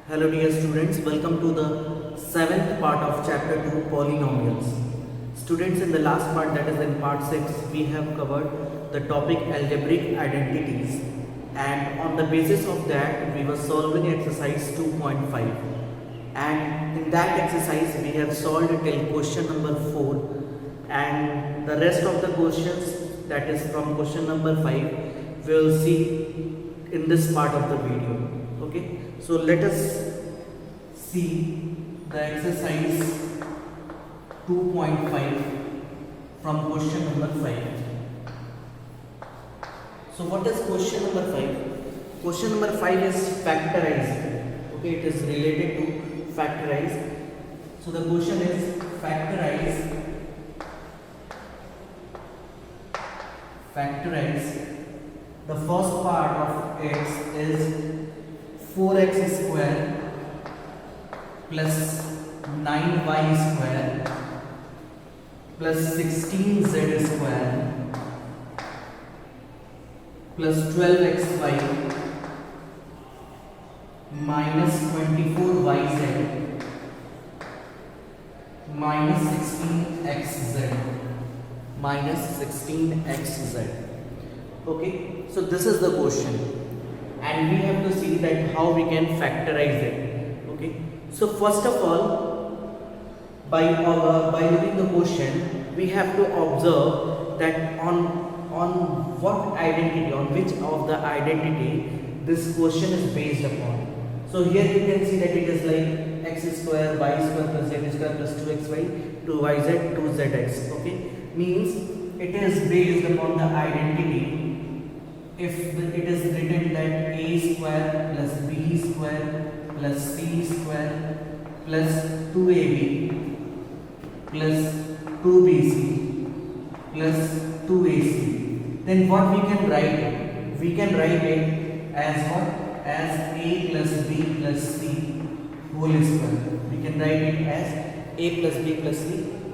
Hello dear students, welcome to the seventh part of chapter 2 polynomials. Students, in the last part, that is in part 6, we have covered the topic algebraic identities, and on the basis of that we were solving exercise 2.5, and in that exercise we have solved till question number 4, and the rest of the questions, that is from question number 5, we will see in this part of the video. Okay, so let us see the exercise 2.5 from question number 5. So what is question number 5? Question number 5 is factorize. Okay, it is related to factorize. So the question is factorize. The first part of x is 4x square plus 9y square plus 16z square plus 12xy minus 24yz minus 16xz. Okay, so this is the question, and we have to see that how we can factorize it. Okay, so first of all, by looking the question, we have to observe that on what identity, on which of the identity this question is based upon. So here you can see that it is like x square y square plus z square plus 2xy 2yz 2zx. Okay, means it is based upon the identity. If it is written that a square plus b square plus c square plus 2ab plus 2bc plus 2ac, then what we can write it? We can write it as what? As a plus b plus c whole square. We can write it as a plus b plus c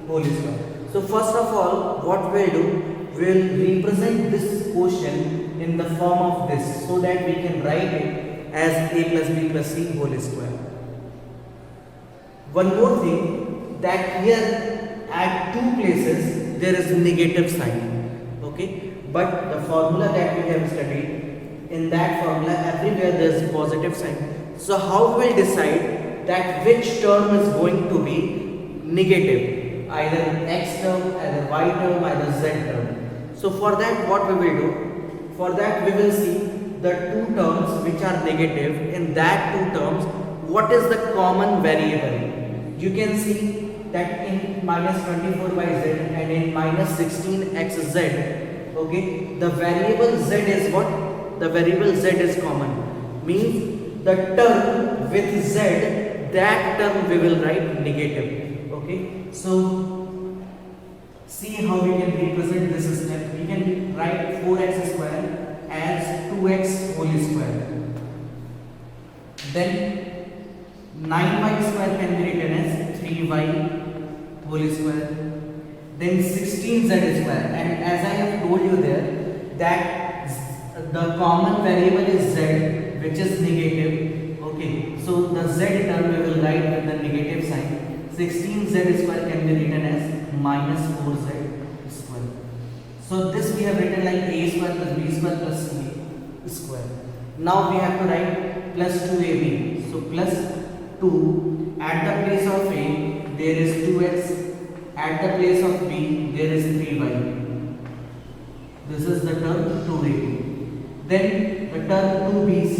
whole square. So first of all, what we'll do, we'll represent this quotient in the form of this, so that we can write it as a plus b plus c whole square. One more thing, that here at two places there is negative sign. Okay, but the formula that we have studied, in that formula everywhere there is positive sign. So how we will decide that which term is going to be negative? Either x term, either y term, either z term. So for that, what we will do? For that, we will see the two terms which are negative. In that two terms, what is the common variable? You can see that in minus 24yz and in minus 16xz, okay, the variable z is what? The variable z is common. Means the term with z, that term we will write negative. Okay, so see how we can represent this step. We can write 4x square as 2x whole square. Then 9y square can be written as 3y whole square. Then 16z square. And as I have told you there, that the common variable is z, which is negative. Okay, so the z term we will write with the negative sign. 16z square can be written as minus 4z square. So this we have written like a square plus b square plus c square. Now we have to write plus 2ab. So plus 2, at the place of a there is 2x, at the place of b there is 3y. This is the term 2ab. Then the term 2bc,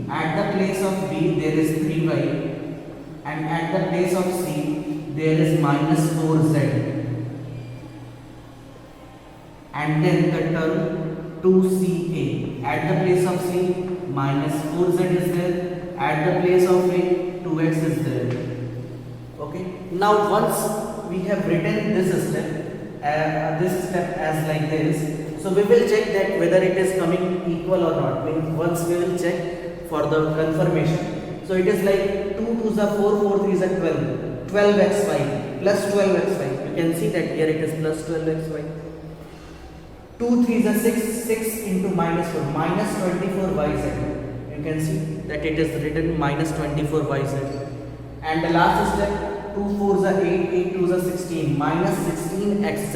at the place of b there is 3y, and at the place of c there is minus 4z. And then the term 2ca, at the place of c minus 4z is there, at the place of a 2x is there. Okay, now once we have written this step as like this, so we will check that whether it is coming equal or not. Once we will check for the confirmation. So it is like 2 2s are 4, 4 3s are 12, 12xy plus 12xy. You can see that here it is plus 12xy. 2 3s are 6, 6 into minus 4, minus 24yz. You can see that it is written minus 24yz. And the last step, 2 4s are 8, 8 2s are 16, minus 16xz.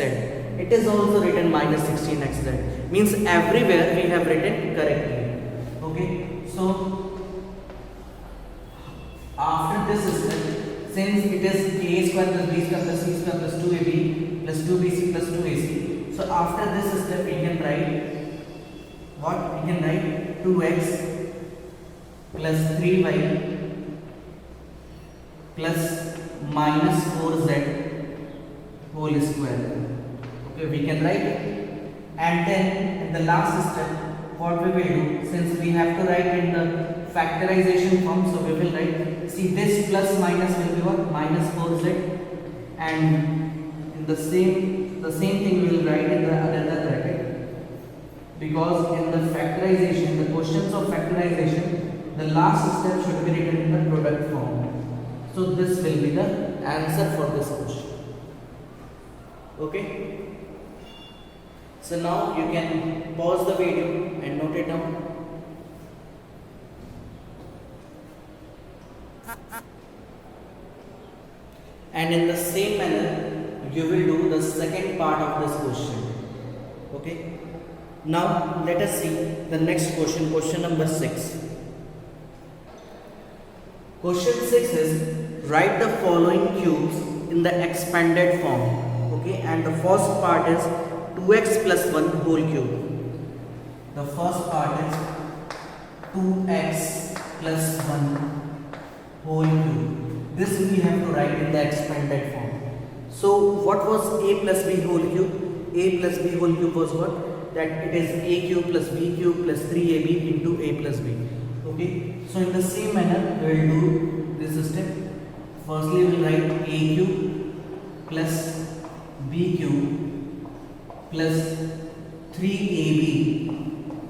It is also written minus 16xz. Means everywhere we have written correctly. Okay, so after this step, since it is a square plus b square plus c square plus 2ab plus 2bc plus 2ac, so after this step we can write what? We can write 2x plus 3y plus minus 4z whole square. Okay, we can write it. And then in the last step, what we will do, since we have to write in the factorization form, so we will write, see this plus minus will be what? Minus 4z, and in the same thing we will write in the other bracket, because in the factorization, the questions of factorization, the last step should be written in the product form. So this will be the answer for this question. Okay. So now you can pause the video and note it down. And in the same manner, you will do the second part of this question. Okay. Now let us see the next question, question number 6. Question 6 is, write the following cubes in the expanded form. Okay, and the first part is 2x plus 1 whole cube. The first part is 2x plus 1 whole cube. This we have to write in the expanded form. So what was a plus b whole cube? A plus b whole cube was what? That it is a cube plus b cube plus 3ab into a plus b. Okay, so in the same manner we will do this step. Firstly we will write a cube plus b cube plus 3ab,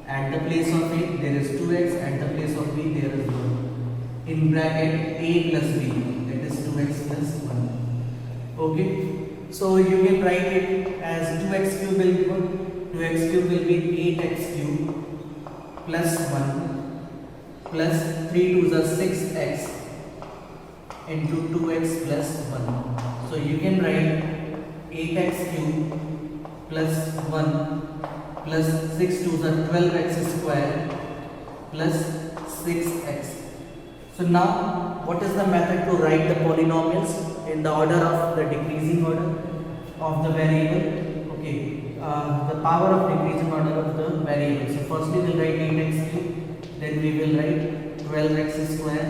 at the place of a there is 2x, at the place of b there is 1, in bracket a plus b, that is 2x plus 1. Okay, so you can write it as 2x cube will be what? 2x cube will be 8x cube plus 1 plus 3 2s are 6x into 2x plus 1. So you can write 8x cube plus 1 plus 6 2s are 12x square plus 6x. So now what is the method to write the polynomials in the order of the decreasing order of the variable? Okay, the power of decreasing order of the variable. So firstly we will write 8x cube, then we will write 12x square,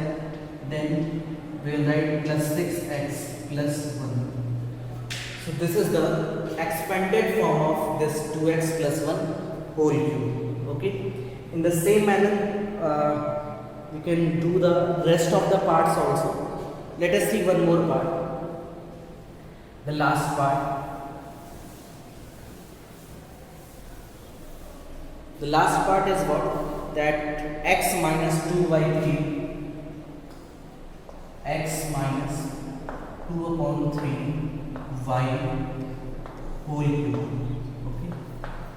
then we will write plus 6x plus 1. So this is the expanded form of this 2x plus 1 whole cube. Okay. In the same manner, we can do the rest of the parts also. Let us see one more part. The last part. The last part is what? That x minus 2y3, x minus 2 upon 3 y whole cube. Okay,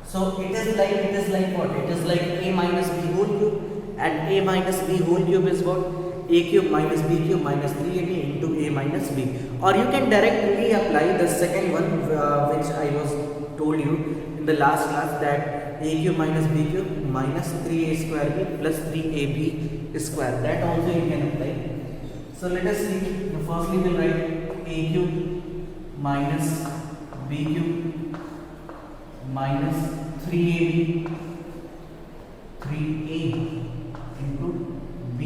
so it is like what? It is like a minus b whole cube, and a minus b whole cube is what? A cube minus b cube minus 3ab into a minus b. Or you can directly apply the second one which I was told you in the last class, that a cube minus b cube minus 3a square b plus 3ab square. That also you can apply. So let us see. Firstly we will write a cube minus b cube minus 3ab 3a into b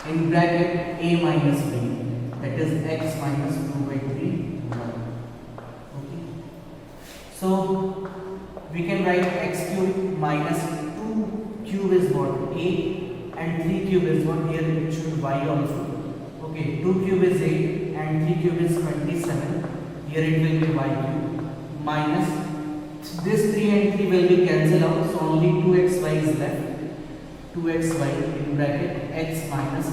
in bracket a minus b, that is x minus 2 by 3 1. Okay, so we can write x cube minus 2 cube is what? A, and 3 cube is what? Here it should y also. Okay, 2 cube is 8 and 3 cube is 27. Here it will be y cube minus this 3 and 3 will be cancelled out, so only 2xy is left. 2xy in bracket x minus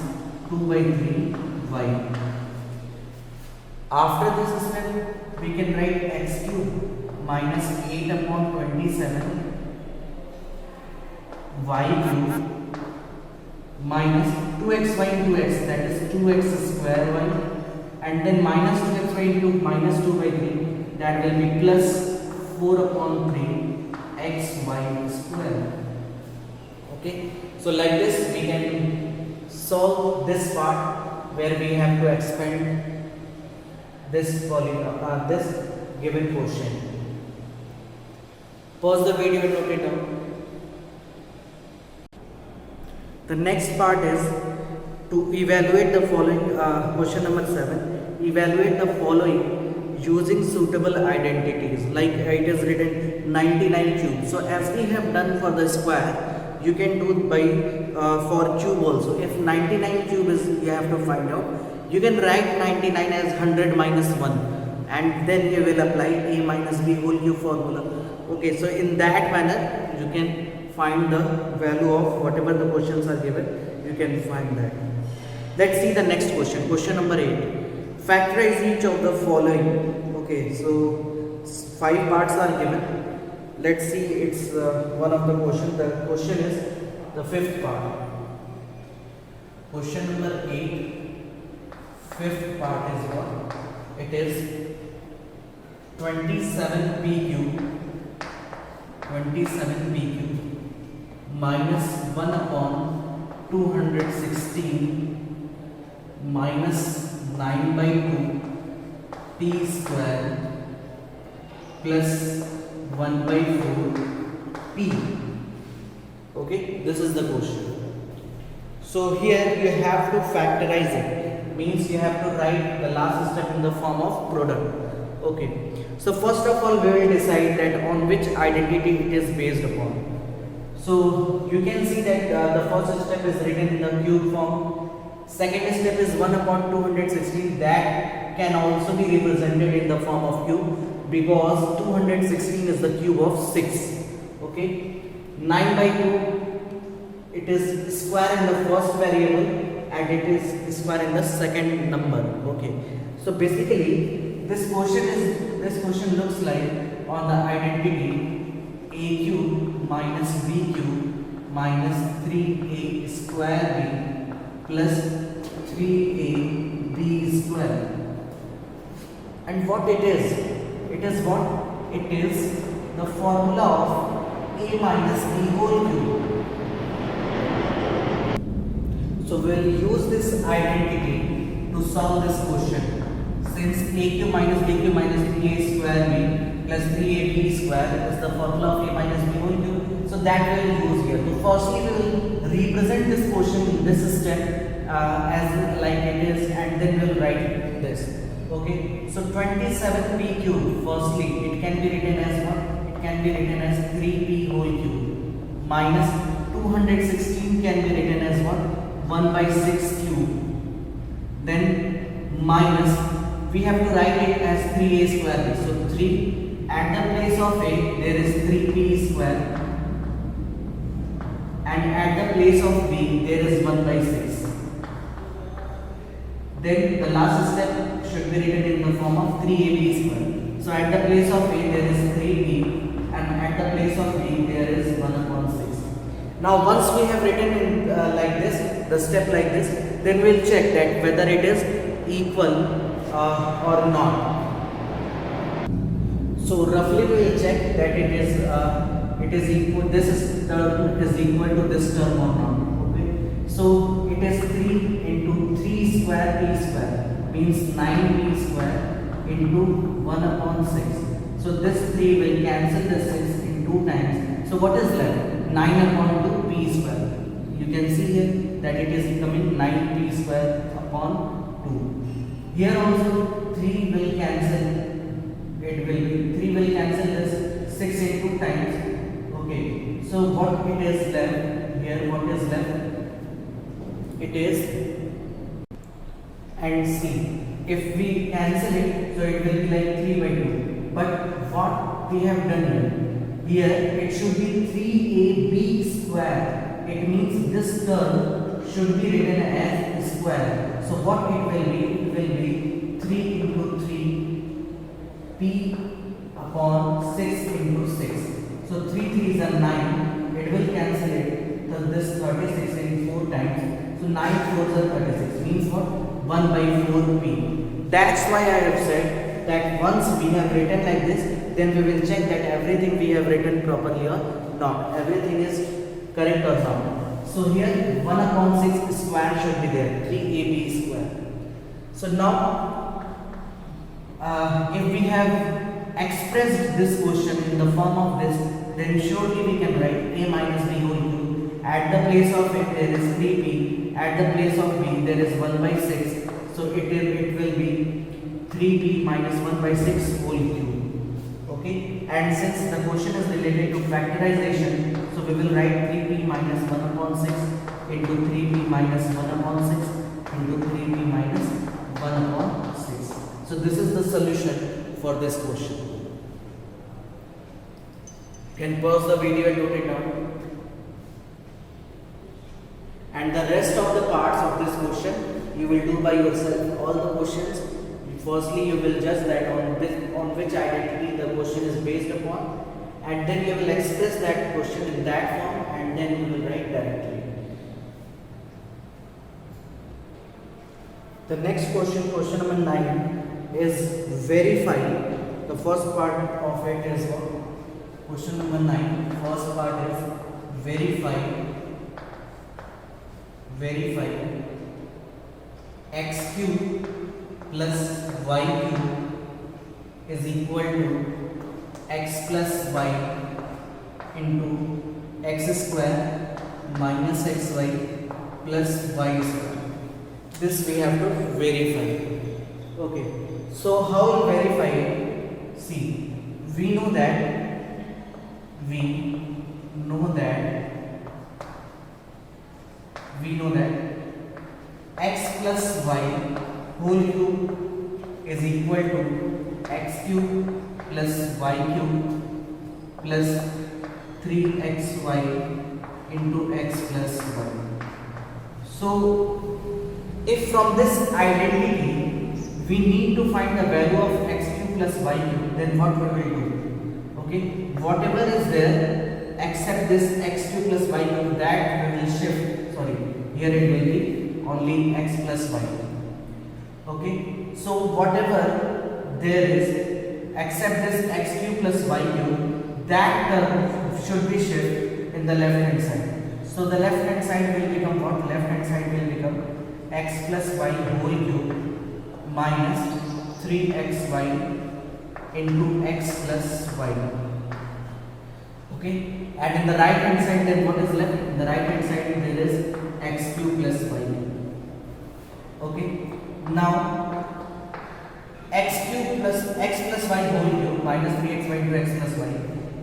2 by 3 y. After this step, we can write x cube minus 8 upon 27 y cube minus 2xy into x, that is 2x square y, and then minus 2xy into minus 2 by 3, that will be plus 4 upon 3 xy square. Okay, so like this we can solve this part where we have to expand this this given question. Pause the video and note it down. The next part is to evaluate the following. Question number 7. Evaluate the following using suitable identities. Like it is written 99 cube. So as we have done for the square, you can do by for cube also. If 99 cube is, you have to find out, you can write 99 as 100 minus 1, and then you will apply a minus b whole cube formula. Okay, so in that manner you can find the value of whatever the questions are given. You can find that. Let's see the next question. Question number 8. Factorize each of the following. Okay, so 5 parts are given. Let's see, it's one of the question. The question is the 5th part. Question number 8. 5th part is what? It is 27p cube. 27p cube minus 1 upon 216 minus 9 by 2 p square plus 1 by 4 p. Okay, this is the question. So here you have to factorize it. Means you have to write the last step in the form of product. Okay, so first of all we will decide that on which identity it is based upon. So you can see that the first step is written in the cube form. Second step is 1 upon 216, that can also be represented in the form of cube because 216 is the cube of 6. Okay, 9 by 2, it is square in the first variable and it is square in the second number. Okay, so basically this question looks like on the identity a cube minus b cube minus 3a square b plus 3ab square. And what it is? It is what? It is the formula of a minus b whole cube. So we will use this identity to solve this question. Since a cube minus b cube minus 3a square b plus 3ab square is the formula of a minus b whole cube, so that we will use here. So firstly we will represent this question in this step as like it is, and then we will write this. Okay, so 27p cube, firstly it can be written as what? It can be written as 3p whole cube minus 216 can be written as what? 1 by 6 cube. Then minus, we have to write it as 3a square. So 3, at the place of a there is 3p square, and at the place of b there is 1 by 6. Then the last step should be written in the form of 3ab square. So at the place of a there is 3b, and at the place of b there is 1 upon 6. Now once we have written in like this, the step like this, then we will check that whether it is equal or not. So roughly we will check that it is equal, this term is equal to this term or not. Okay, so it is 3 into 3 square p square means 9p square into 1 upon 6. So this 3 will cancel the 6 in 2 times. So what is left? 9 upon 2 p square. You can see here that it is becoming 9p square upon 2. Here also 3 will cancel. It will be 3 will cancel this 6 in 2 times. Okay, so what it is left here? What is left? It is, and see, if we cancel it, so it will be like 3 by 2. But what we have done here, it should be 3ab square. It means this term should be written as square. So what it will be? It will be 3 into 3 p upon 6 into 6. So 3 3 is a 9. It will cancel it. this 36 in 4 times. So 9 4s are 36. Means what? 1 by 4p. That's why I have said that once we have written like this, then we will check that everything we have written properly or not. Everything is correct or not. So here 1 upon 6 square should be there. 3ab square. So now if we have expressed this question in the form of this, then surely we can write a minus b whole cube. At the place of it there is 3p, at the place of b there is 1 by 6, so it will be 3p minus 1 by 6 whole cube. Okay, and since the question is related to factorization, so we will write 3p minus 1 upon 6 into 3p minus 1 upon 6 into 3p minus 1 upon 6. So this is the solution for this question. Can pause the video and note it down. And the rest of the parts of this question you will do by yourself. All the questions, firstly you will judge that on which identity the question is based upon, and then you will express that question in that form, and then you will write directly. The next question, question number 9, is verify. The first part of it is what? Question number 9, first part is verify x cube plus y cube is equal to x plus y into x square minus xy plus y square. This we have to verify. Okay, so how we verify it? See, we know that x plus y whole cube is equal to x cube plus y cube plus 3xy into x plus y. So if from this identity we need to find the value of x cube plus y cube, then what we will do? Okay, whatever is there except this x cube plus y cube, that we will shift. Sorry, here it will be only x plus y. Okay, so whatever there is except this x cube plus y cube, that term should be shifted in the left hand side. So the left hand side will become what? Left hand side will become x plus y whole cube minus 3xy into x plus y. Okay, and in the right hand side then what is left? In the right hand side there is x cube plus y. Okay, now x plus y whole cube minus 3xy into x plus y.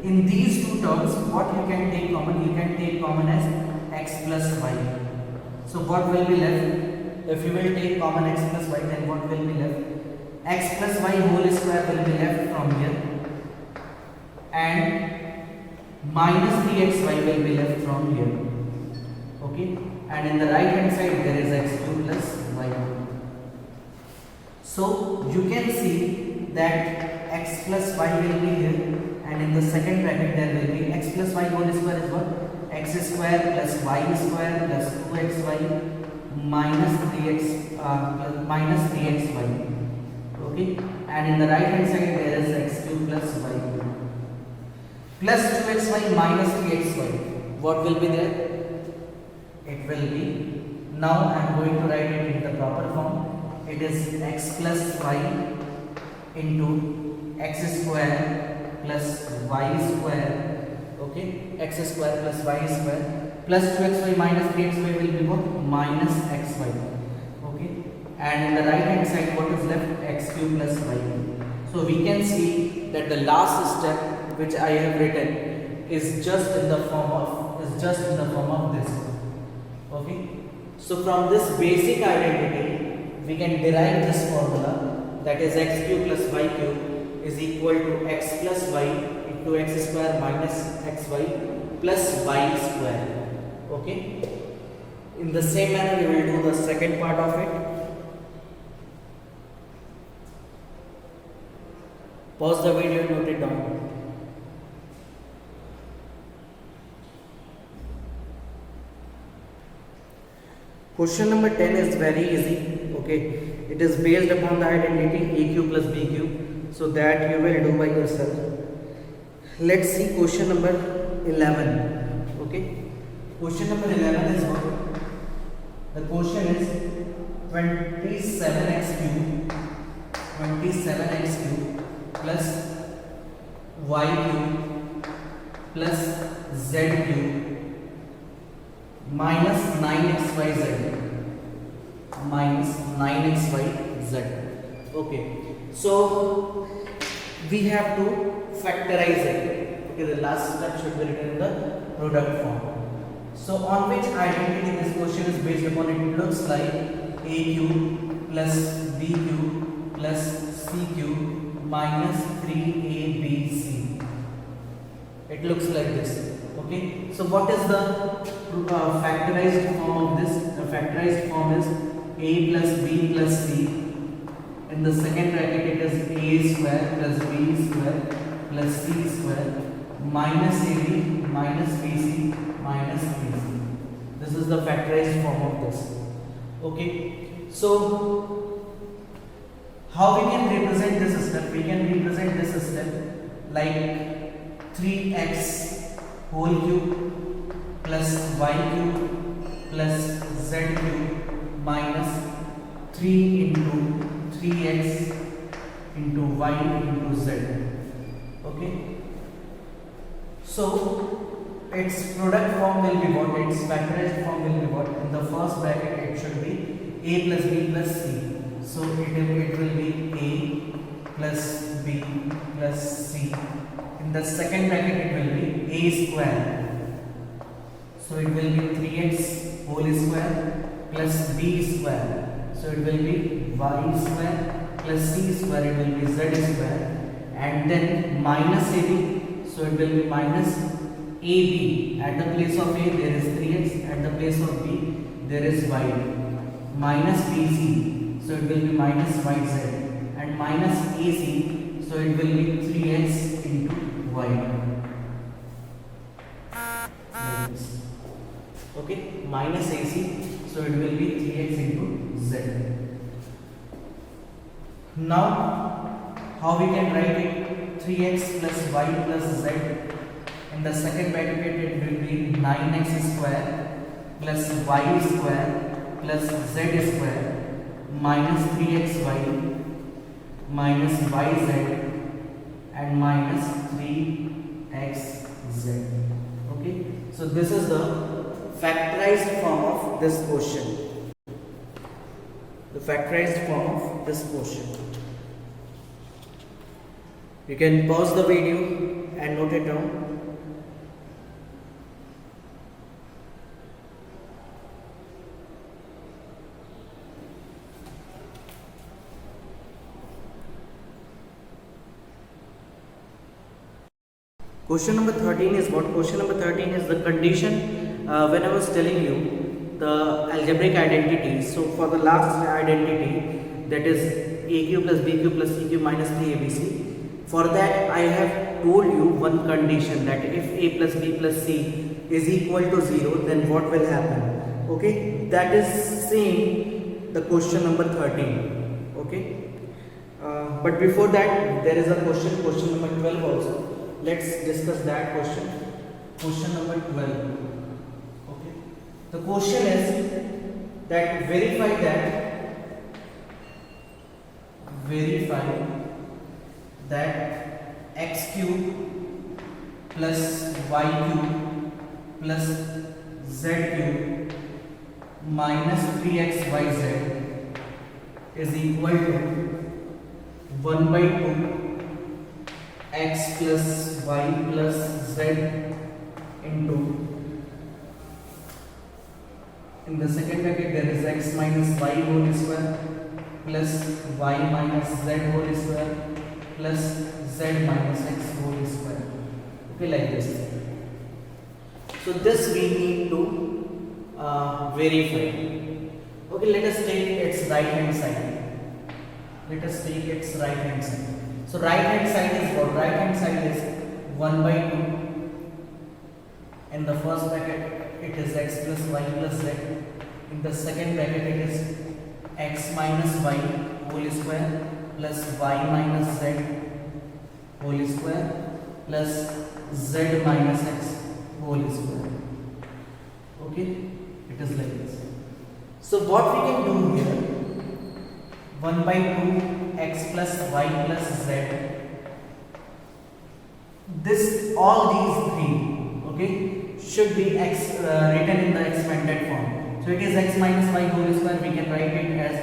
In these two terms, what you can take common? You can take common as x plus y. So what will be left? If you will take common x plus y, then what will be left? X plus y whole square will be left from here, and minus 3xy will be left from here. Okay, and in the right hand side there is x cube plus y. So you can see that x plus y will be here, and in the second bracket there will be x plus y whole square is what? X square plus y square plus 2xy minus 3xy. Okay, and in the right hand side there is x cube plus y plus 2xy minus 3xy. What will be there? It will be, now I am going to write it in the proper form. It is x plus y into x square plus y square. Okay, x square plus y square plus 2xy minus 3xy will be what? Minus xy. Okay, and in the right hand side what is left? X cube plus y. So we can see that the last step which I have written is just in the form of this. Okay, so from this basic identity we can derive this formula, that is x cube plus y cube is equal to x plus y into x square minus xy plus y square. Okay, in the same manner we will do the second part of it. Pause the video and note it down. Question number 10 is very easy. Okay, it is based upon the identity AQ plus BQ, so that you will do by yourself. Let's see question number 11. Okay, question number 11 is what? The question is 27x cube, 27x cube plus y cube plus z cube minus 9xyz, minus 9xyz. Okay, so we have to factorize it. Okay, the last step should be written in the product form. So on which identity this question is based upon? It looks like a cube plus b cube plus c cube minus 3abc. It looks like this. Okay, so what is the factorized form of this? The factorized form is a plus b plus c. In the second bracket it is a square plus b square plus c square minus ab minus bc minus bc. This is the factorized form of this. Okay, so how we can represent this system? We can represent this system like 3x whole cube plus y cube plus z cube minus 3 into 3x into y into z. Okay, so its product form will be what? Its factorized form will be what? In the first bracket it should be a plus b plus c. So it will be a plus b plus c. In the second bracket it will be a square. So it will be 3x whole square plus b square. So it will be y square plus c square. It will be z square. And then minus ab. So it will be minus ab. At the place of a there is 3x. At the place of b there is y. Minus bc. So it will be minus yz. And minus ac. So it will be 3x into y. Okay, minus ac. So it will be 3x into z. Now, how we can write it? 3x plus y plus z. In the second bracket it will be 9x square plus y square plus z square minus 3xy minus yz and minus 3xz. Okay, so this is the factorized form of this question. The factorized form of this question. You can pause the video and note it down. Question number 13 is what? Question number 13 is the condition when I was telling you the algebraic identity. So for the last identity, that is AQ plus BQ plus CQ minus 3ABC, for that I have told you one condition, that if A plus B plus C is equal to 0, then what will happen? Okay, that is same the question number 13. Okay, but before that there is a question number 12 also. Let's discuss that question. Question number 12. Okay. The question is that verify that x cube plus y cube plus z cube minus 3xyz is equal to 1 by 2 x plus y plus z into, in the second bracket there is x minus y whole square plus y minus z whole square plus z minus x whole square. Okay, like this. So this we need to verify. Okay, let us take its right hand side. Let us take its right hand side. So right hand side is what? Right hand side is 1 by 2. In the first bracket it is x plus y plus z. In In the second bracket it is x minus y whole square plus y minus z whole square plus z minus x whole square. Okay, it is like this. So what we can do here, 1 by 2 x plus y plus z, this all these three, okay, should be written in the expanded form. So it is x minus y whole square. We can write it as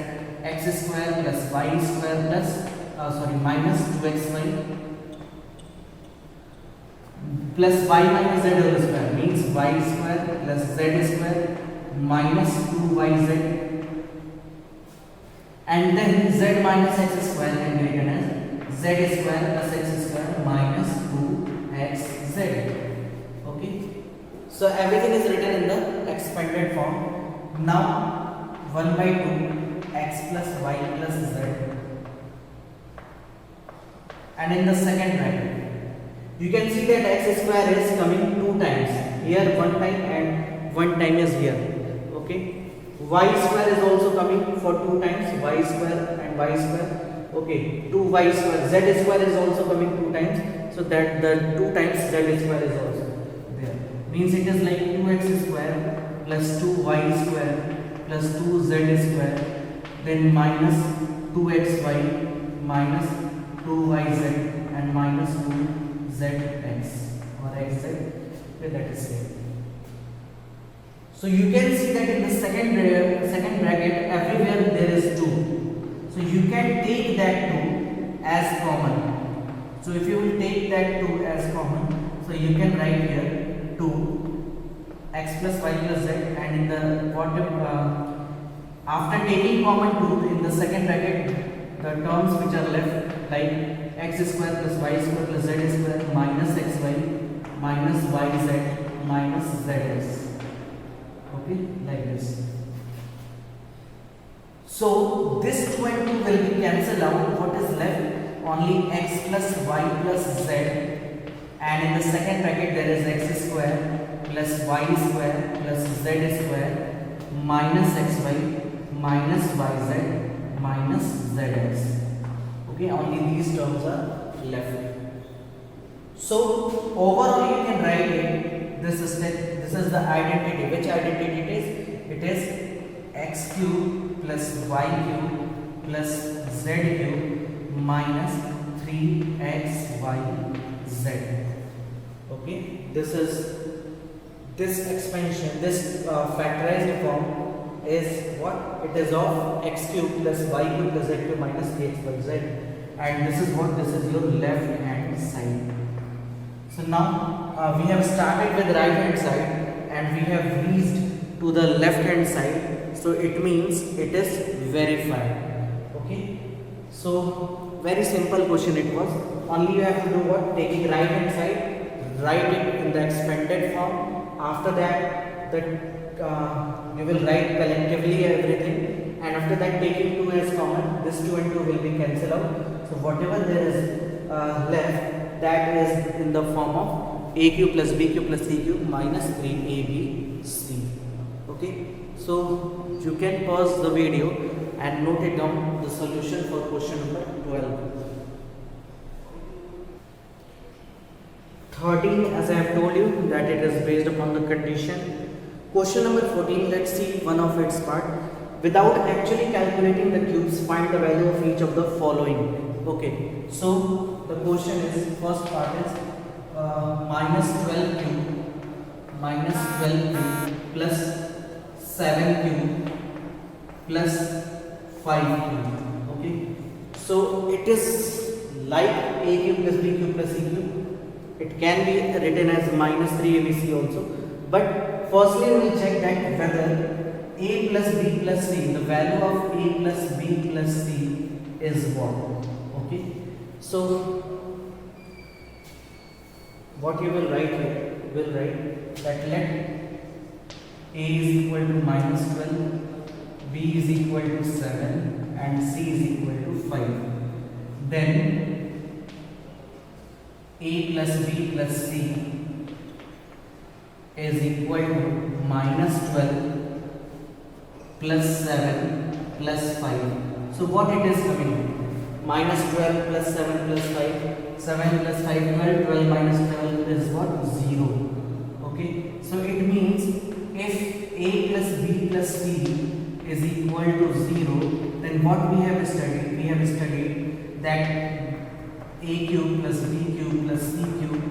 x square plus y square plus minus 2xy plus y minus z whole square, means y square plus z square minus 2yz, and then z minus x square can be written as z square plus x square minus 2xz. Okay, so everything is written in the expanded form. Now 1 by 2 x plus y plus z, and in the second bracket you can see that x square is coming 2 times, here 1 time and 1 time is here. Okay, y square is also coming for 2 times, y square and y square. Okay, 2y square, z square is also coming 2 times, so that the 2 times z square is also there. Means it is like 2x square plus 2y square plus 2z square, then minus 2xy minus 2yz and minus 2zx or xz, that is same. So you can see that in the second bracket everywhere there is 2. So you can take that 2 as common. So if you will take that 2 as common, so you can write here 2 x plus y plus z, and in the bottom after taking common 2 in the second bracket, the terms which are left like x square plus y square plus z square minus xy minus yz minus zx. Okay, like this. So this 2 and 2 will be cancelled out. What is left? Only x plus y plus z, and in the second bracket there is x square plus y square plus z square minus xy minus yz minus zx. Okay, only these terms are left. So overall you can write it. This is the identity. Which identity it is? It is x cube plus y cube plus z cube minus 3xyz. Okay, this expansion, this factorized form is what? It is of x cube plus y cube plus z cube minus 3xyz, and this is what? This is your left hand side. So now we have started with right hand side and we have reached to the left hand side, so it means it is verified. Okay, so very simple question it was. Only you have to do what? Taking right hand side, write it in the expanded form. After that you will write collectively everything, and after that taking 2 as common, this 2 and 2 will be cancelled out. So whatever there is left, that is in the form of a cube plus b cube plus c cube minus 3abc. Okay, so you can pause the video and note it down, the solution for question number 12. 13, as I have told you, that it is based upon the condition. Question number 14, let's see one of its part. Without actually calculating the cubes, find the value of each of the following. Okay, so the question is, first part is minus 12 cube plus 7 cube plus 5 cube. Okay, so it is like a cube plus b cube plus c cube. It can be written as minus 3abc also, but firstly we will check that whether a plus b plus c, the value of a plus b plus c is what. Okay, so what you will write here, you will write that let a is equal to minus 12, b is equal to 7 and c is equal to 5. Then a plus b plus c is equal to minus 12 plus 7 plus 5. So what it is coming? Minus 12 plus 7 plus 5. 7 plus 5, 12. 12 minus 12 is what? 0. Okay. So it means if a plus b plus c is equal to 0, then what we have studied? We have studied that a cube plus b cube plus c cube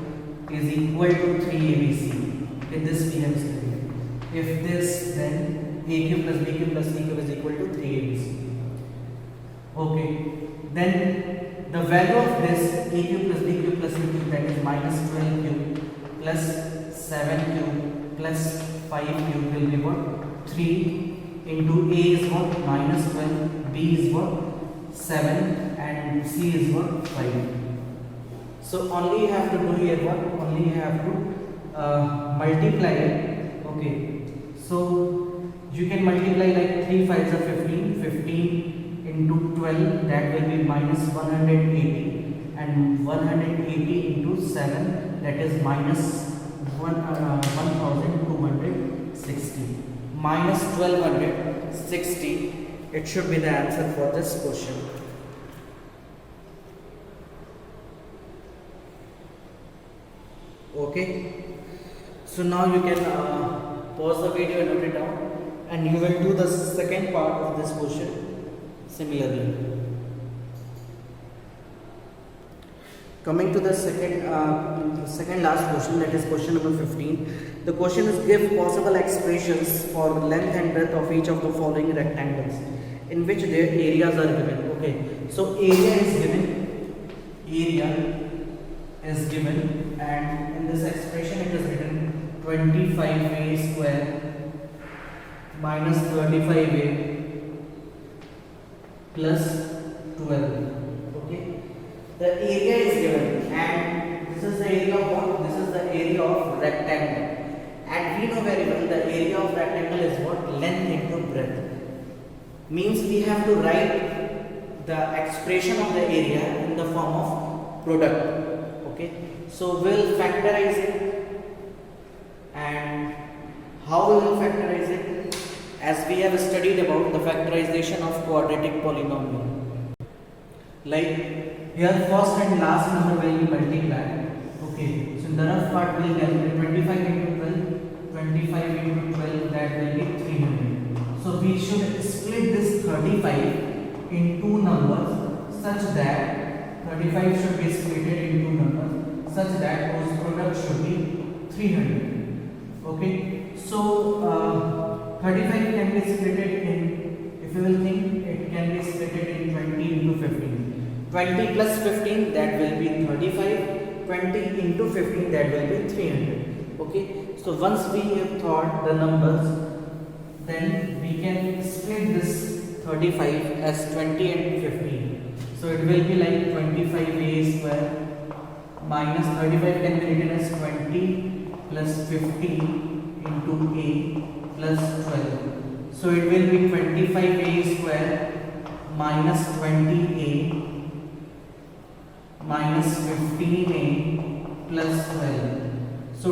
is equal to 3abc. Okay, this we have studied. If this, then a cube plus b cube plus c cube is equal to 3abc. Okay, then the value of this a cube plus b cube plus c cube, that is minus 12 cube plus 7 cube plus 5 cube will be what? 3 into a is what? Minus 12, b is what? 7 and c is what? 5. So only you have to do here what? Only you have to multiply it. Okay, so you can multiply like 3 5s are 15. 15 into 12, that will be minus 180, and 180 into 7, that is minus 1260. Minus 1260, it should be the answer for this question. Okay, so now you can pause the video and note it down, and you will do the second part of this question similarly. Coming to the second last question, that is question number 15. The question is, give possible expressions for length and breadth of each of the following rectangles in which their areas are given. Okay, so area is given, and in this expression it is written 25a square minus 35a plus 12. Okay, the area is given, and this is the area of what? This is the area of rectangle, and we know very well the area of rectangle is what? Length into breadth. Means we have to write the expression of the area in the form of product. Okay, so we'll factorize it, and how we will factorize it? As we have studied about the factorization of quadratic polynomial, like here first and last number will be multiplied. Okay, so in the rough part we will calculate 25 into 12, 25 into 12, that will be 300. So we should split this 35 in two numbers such that 35 should be split in two numbers such that whose product should be 300. Okay, so 35 can be split in, if you will think, it can be split in 20 into 15. 20 plus 15, that will be 35. 20 into 15, that will be 300. Okay, so once we have thought the numbers, then we can split this 35 as 20 and 15. So it will be like 25a square minus 35 can be written as 20 plus 50 into a plus 12. So it will be 25a square minus 20a minus 15a plus 12. So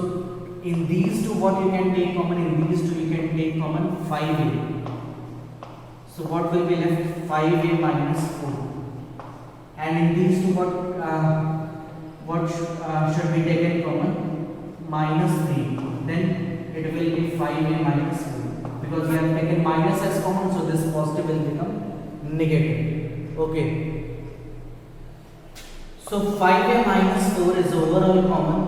in these two, what you can take common? In these two you can take common 5a. So what will be left? 5a minus 4. And in these two, what should be taken common? Minus 3. Then it will be 5a minus 4, because we have taken minus as common, so this positive will become negative. Okay, so 5a minus 4 is overall common,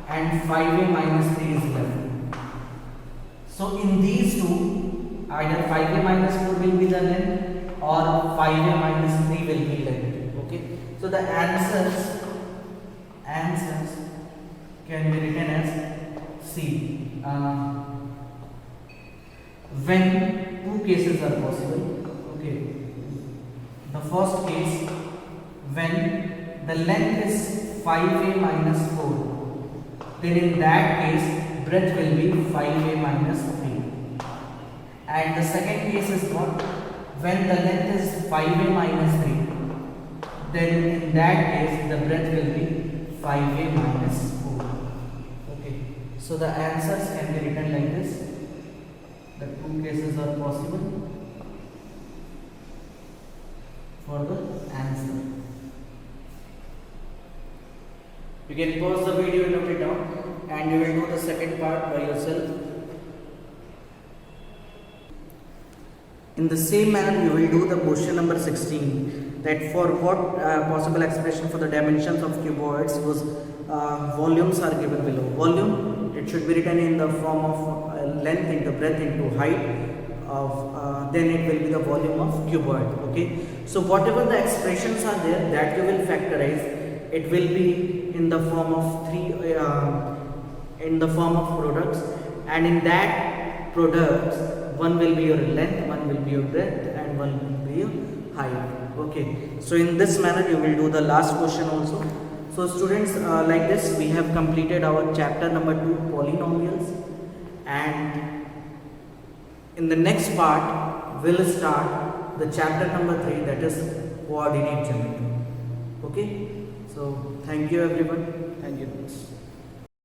and 5a minus 3 is left. So in these two, either 5a minus 4 will be the length or 5a minus 3 will be length. Okay, so the answers can be written as C. When two cases are possible. Okay, the first case, when the length is 5a minus 4, then in that case breadth will be 5a minus 3. And the second case is what? When the length is 5a minus 3, then in that case the breadth will be 5a minus 4. Okay, so the answers can be written like this. The two cases are possible for the answer. You can pause the video, note it down, and you will do the second part by yourself. In the same manner, you will do the question number 16, that for what possible expression for the dimensions of cuboids was volumes are given below. Volume, it should be written in the form of length into breadth into height of then it will be the volume of cuboid. Okay, so whatever the expressions are there, that you will factorize. It will be in the form of in the form of products, and in that products, one will be your length, one will be your breadth, and one will be your height. Okay, so in this manner you will do the last question also. So students, like this we have completed our chapter number 2, polynomials, and in the next part we'll start the chapter number 3, that is coordinate geometry. Okay, so thank you everyone. Thank you.